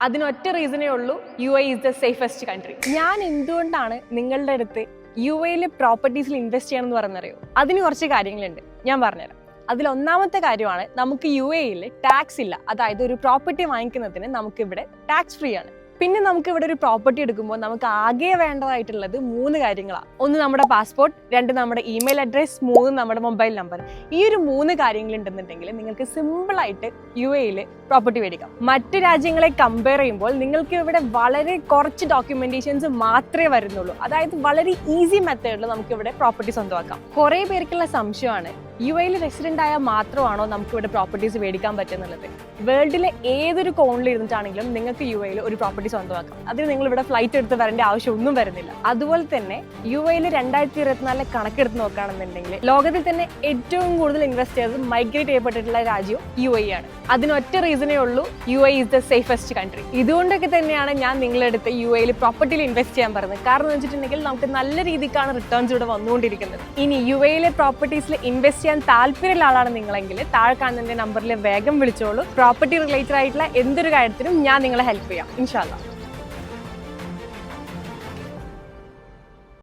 അതിനൊറ്റ റീസണേ ഉള്ളൂ, UAE is the safest country. ഞാൻ എന്തുകൊണ്ടാണ് നിങ്ങളുടെ അടുത്ത് UAEയിലെ പ്രോപ്പർട്ടീസിൽ ഇൻവെസ്റ്റ് ചെയ്യണമെന്ന് പറയുന്നറിയോ? അതിന് കുറച്ച് കാര്യങ്ങളുണ്ട്, ഞാൻ പറഞ്ഞുതരാം. അതിലൊന്നാമത്തെ കാര്യമാണ്, നമുക്ക് UAEയിൽ ടാക്സ് ഇല്ല. അതായത് ഒരു പ്രോപ്പർട്ടി വാങ്ങിക്കുന്നതിന് നമുക്കിവിടെ ടാക്സ് ഫ്രീ ആണ്. പിന്നെ നമുക്ക് ഇവിടെ ഒരു പ്രോപ്പർട്ടി എടുക്കുമ്പോൾ നമുക്ക് ആകെ വേണ്ടതായിട്ടുള്ളത് 3 കാര്യങ്ങളാണ്. 1 നമ്മുടെ പാസ്പോർട്ട്, 2 നമ്മുടെ ഇമെയിൽ അഡ്രസ്, 3 നമ്മുടെ മൊബൈൽ നമ്പർ. ഈ ഒരു 3 കാര്യങ്ങളുണ്ടെന്നുണ്ടെങ്കിൽ നിങ്ങൾക്ക് സിമ്പിളായിട്ട് UAEയിൽ പ്രോപ്പർട്ടി മേടിക്കാം. മറ്റു രാജ്യങ്ങളെ കമ്പയർ ചെയ്യുമ്പോൾ നിങ്ങൾക്ക് ഇവിടെ വളരെ കുറച്ച് ഡോക്യുമെന്റേഷൻസ് മാത്രമേ വരുന്നുള്ളൂ. അതായത് വളരെ ഈസി മെത്തേഡിൽ നമുക്ക് ഇവിടെ പ്രോപ്പർട്ടി സ്വന്തമാക്കാം. കുറേ പേർക്കുള്ള സംശയമാണ്, UAEയിൽ റെസിഡന്റ് ആയാൽ മാത്രമാണോ നമുക്ക് ഇവിടെ പ്രോപ്പർട്ടീസ് മേടിക്കാൻ പറ്റുന്നുള്ളത്? വേൾഡിലെ ഏതൊരു കോണിൽ ഇരുന്നിട്ടാണെങ്കിലും നിങ്ങൾക്ക് UAEയിൽ ഒരു പ്രോപ്പർട്ടി സ്വന്തമാക്കാം. അതിന് നിങ്ങൾ ഇവിടെ ഫ്ലൈറ്റ് എടുത്ത് വരേണ്ട ആവശ്യം ഒന്നും വരുന്നില്ല. അതുപോലെ തന്നെ UAEയിൽ 2024 കണക്കെടുത്ത് നോക്കുകയാണെന്നുണ്ടെങ്കിൽ ലോകത്തിൽ തന്നെ ഏറ്റവും കൂടുതൽ ഇൻവെസ്റ്റേഴ്സ് മൈഗ്രേറ്റ് ചെയ്യപ്പെട്ടിട്ടുള്ള രാജ്യവും UAE ആണ്. അതിനൊറ്റ റീസണേ ഉള്ളൂ, UAE is the safest country. ഇതുകൊണ്ടൊക്കെ തന്നെയാണ് ഞാൻ നിങ്ങളെടുത്ത് UAEയിൽ പ്രോപ്പർട്ടിയിൽ ഇൻവെസ്റ്റ് ചെയ്യാൻ പറയുന്നത്. കാരണം എന്ന് വെച്ചിട്ടുണ്ടെങ്കിൽ നമുക്ക് നല്ല രീതിക്കാണ് റിട്ടേൺസ് ഇവിടെ വന്നുകൊണ്ടിരിക്കുന്നത്. ഇനി UAEയിലെ പ്രോപ്പർട്ടീസിൽ ഇൻവെസ്റ്റ് ചെയ്യാൻ താല്പര്യമുള്ള ആളാണ് നിങ്ങളെങ്കിൽ താഴെ കാണുന്ന നമ്പറിൽ വേഗം വിളിച്ചോളൂ. പ്രോപ്പർട്ടി റിലേറ്റഡ് ആയിട്ടുള്ള എന്തൊരു കാര്യത്തിനും ഞാൻ നിങ്ങളെ ഹെൽപ്പ് ചെയ്യാം, ഇൻഷാ അല്ലാ.